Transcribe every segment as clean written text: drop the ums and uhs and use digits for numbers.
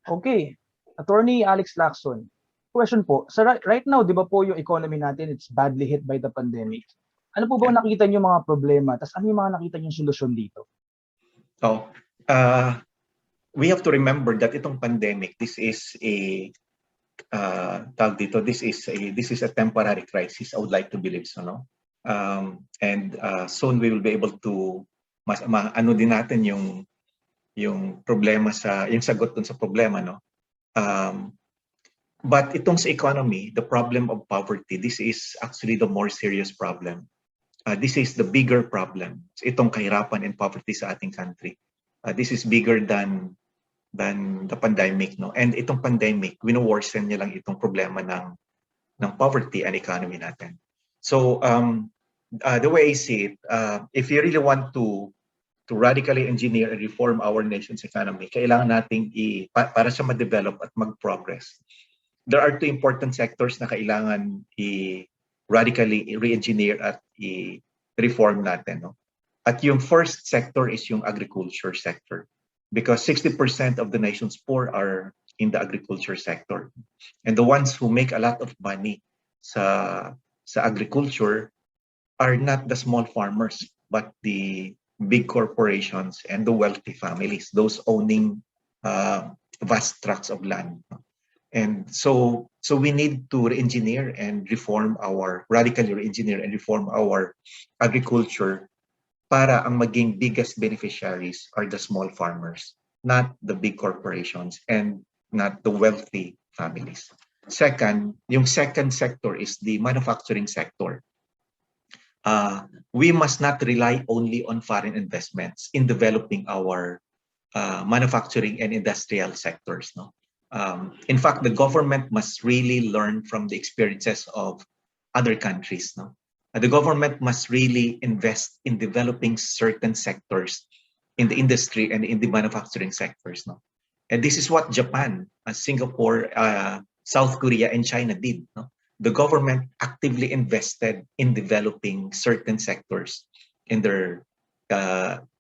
Okay, Attorney Alex Lacson. Question po, sa right now, di ba po yung economy natin, it's badly hit by the pandemic. Ano po ba Yeah. nakita niyo mga problema? Tapos ano yung mga nakita niyo solusyon dito? So, we have to remember that itong pandemic, this is a tawag dito, this is a temporary crisis. I would like to believe so, no? And soon we will be able to ano din natin yung problema yung sagot dun sa problema, no? But itong sa economy, the problem of poverty, this is actually the more serious problem. This is the bigger problem. Itong kahirapan and poverty sa ating country. This is bigger than the pandemic, no? And itong pandemic, wino-worsen niya lang itong problema ng poverty and economy natin. So the way I see it, if you really want to radically engineer and reform our nation's economy, kailangan nating para siya ma-develop at mag-progress. There are two important sectors na kailangan radically re-engineer at i-reform natin, no? At yung first sector is yung agriculture sector, because 60% of the nation's poor are in the agriculture sector. And the ones who make a lot of money sa agriculture are not the small farmers, but the big corporations and the wealthy families, those owning vast tracts of land. And so we need to re-engineer and radically re-engineer and reform our agriculture para ang maging biggest beneficiaries are the small farmers, not the big corporations and not the wealthy families. Second, yung second sector is the manufacturing sector. We must not rely only on foreign investments in developing our manufacturing and industrial sectors, no? In fact, the government must really learn from the experiences of other countries, no? The government must really invest in developing certain sectors in the industry and in the manufacturing sectors, no? And this is what Japan, Singapore, South Korea, and China did, no? The government actively invested in developing certain sectors in their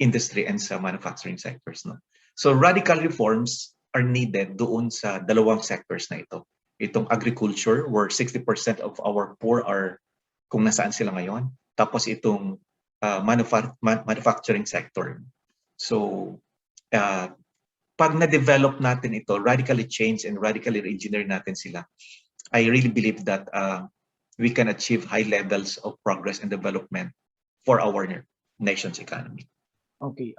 industry and sa manufacturing sectors, no? So radical reforms are needed doon sa dalawang sectors na ito. Itong agriculture, where 60% of our poor are kung nasaan sila ngayon. Tapos itong manufacturing sector. So, pag na-develop natin ito, radically change and radically re-engineer natin sila, I really believe that we can achieve high levels of progress and development for our nation's economy. Okay.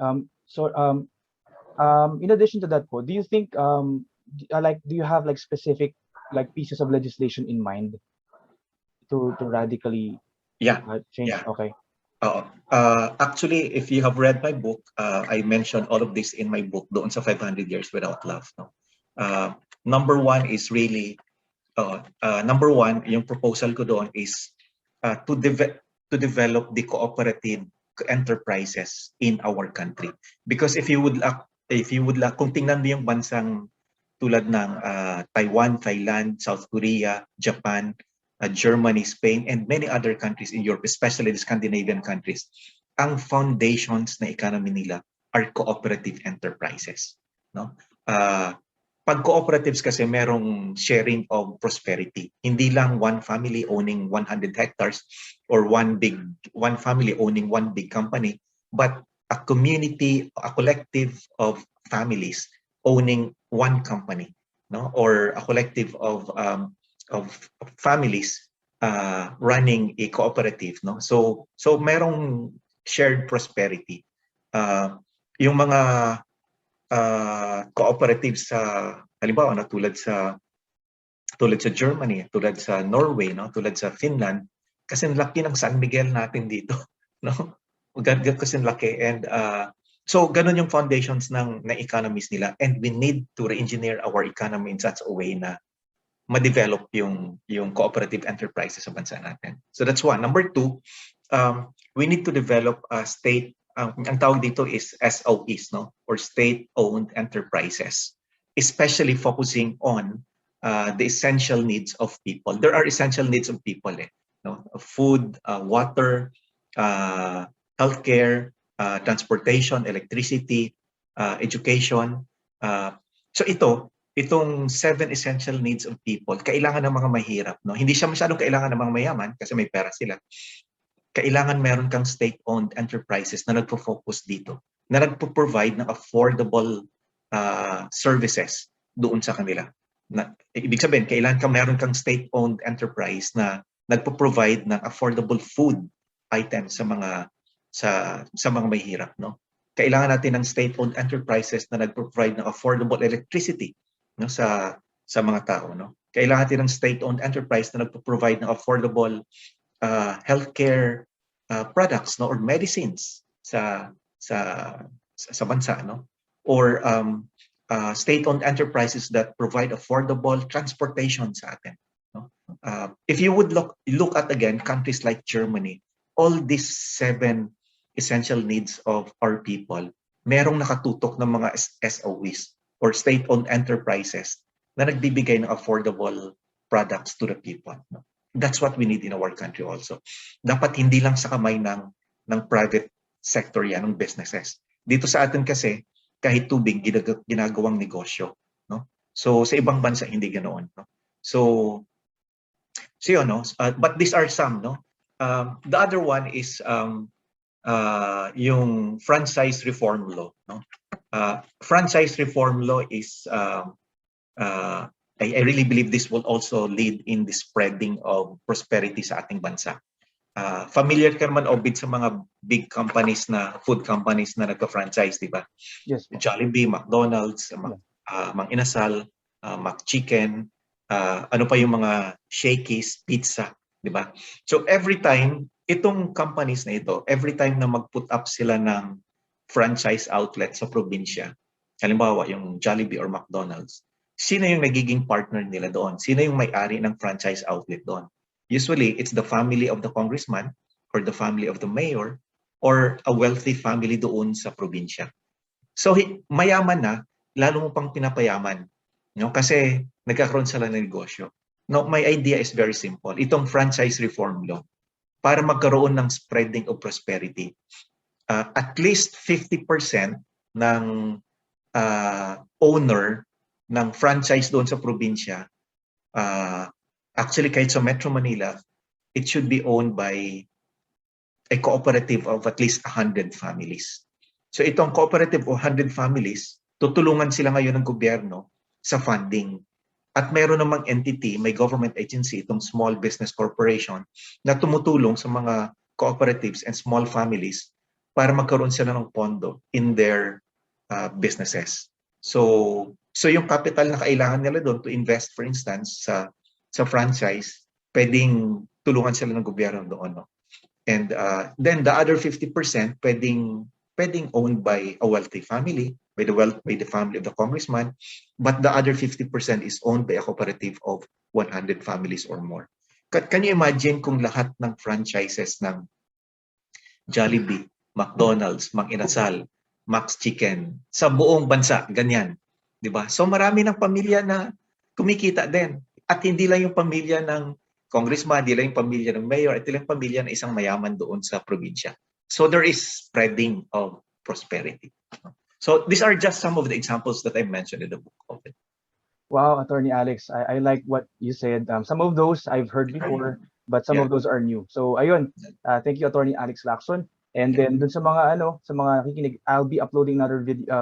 In addition to that po, do you think do you have like specific like pieces of legislation in mind to radically change? Yeah. Okay. Actually, if you have read my book, I mentioned all of this in my book, doon sa 500 Years Without Love, no? Number one is really yung proposal ko doon is to develop the cooperative enterprises in our country. Because if you would kung tingnan mo yung bansang tulad ng Taiwan, Thailand, South Korea, Japan, Germany, Spain, and many other countries in Europe, especially the Scandinavian countries, ang foundations na economy nila are cooperative enterprises, no? Pag cooperatives kasi merong sharing of prosperity. Hindi lang one family owning 100 hectares or one family owning one big company, but a community, a collective of families owning one company, no? Or a collective of families running a cooperative, no? So merong shared prosperity. Yung mga cooperatives sa halimbawa na tulad sa Germany, tulad sa Norway, no? Tulad sa Finland, kasi laki ng San Miguel natin dito, no? Kasi laki, and so ganun yung foundations ng economies nila, and we need to re-engineer our economy in such a way na ma-develop yung cooperative enterprises sa bansa natin. So that's one. Number two, we need to develop a state, ang tawag dito is SOEs, no? Or state-owned enterprises, especially focusing on the essential needs of people. There are essential needs of people, no? Food, water, healthcare, transportation, electricity, education. So ito, itong 7 essential needs of people, kailangan ng mga mahirap, no? Hindi siya masyadong kailangan ng mga mayaman kasi may pera sila. Kailangan meron kang state-owned enterprises na nagpo-focus dito, na nagpo-provide ng affordable services doon sa kanila. Ibig sabihin, meron kang state-owned enterprise na nagpo-provide ng affordable food items sa mga mahihirap, no? Kailangan natin ng state-owned enterprises na nagpo-provide ng affordable electricity, no, sa mga tao, no? Kailangan natin ng state-owned enterprise na nagpo-provide ng affordable healthcare products, no, or medicines sa bansa, no? Or state-owned enterprises that provide affordable transportation sa atin, no? If you would look at again countries like Germany, all these 7 essential needs of our people, merong nakatutok ng mga SOEs or state-owned enterprises na nagbibigay ng affordable products to the people, no? That's what we need in our country also. Dapat hindi lang sa kamay ng private sector yan, ng businesses. Dito sa atin kasi, kahit tubig, ginagawang negosyo, no? So, sa ibang bansa, hindi ganoon, no? So yun, no? But these are some, no? The other one is yung franchise reform law, no? Franchise reform law is I really believe this will also lead in the spreading of prosperity sa ating bansa. Familiar ka naman obit sa mga big companies na food companies na nagka-franchise, di ba? Yes. Jollibee, McDonald's, Mang Inasal, McChicken, ano pa yung mga Shakey's, pizza, di ba? So every time itong companies na ito, every time na mag-put up sila ng franchise outlet sa probinsya, halimbawa yung Jollibee or McDonald's, sino yung nagiging partner nila doon? Sino yung may-ari ng franchise outlet doon? Usually, it's the family of the congressman or the family of the mayor or a wealthy family doon sa probinsya. So, mayaman na, lalo mo pang pinapayaman, no? Kasi nagkakaroon sila ng negosyo. No, my idea is very simple. Itong franchise reform law, para magkaroon ng spreading of prosperity, at least 50% ng owner ng franchise doon sa probinsya, actually kahit sa Metro Manila, it should be owned by a cooperative of at least 100 families. So itong cooperative of 100 families, tutulungan sila ngayon ng gobyerno sa funding. At mayroon namang entity, may government agency, itong Small Business Corporation, na tumutulong sa mga cooperatives and small families para magkaroon sila ng pondo in their businesses. So yung capital na kailangan nila doon to invest, for instance, sa franchise, pwedeng tulungan sila ng gobyerno doon, no? And then the other 50% pwedeng owned by a wealthy family, by the family of the congressman, but the other 50% is owned by a cooperative of 100 families or more. Can you imagine kung lahat ng franchises ng Jollibee, McDonald's, Mang Inasal, Max Chicken sa buong bansa, ganyan, di ba? So marami ng pamilya na kumikita din. At hindi lang yung pamilya ng congressman, hindi lang yung pamilya ng mayor, ito lang yung pamilya ng isang mayaman doon sa probinsya. So there is spreading of prosperity. So these are just some of the examples that I mentioned in the book of it. Wow, Attorney Alex, I like what you said. Some of those I've heard before, but some of those are new. So ayun, thank you, Attorney Alex Lacson. And then dun sa mga nakikinig, I'll be uploading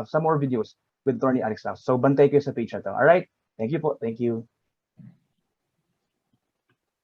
some more videos with Attorney Alex Lacson. So bantay kayo sa page na to. All right? Thank you po. Thank you.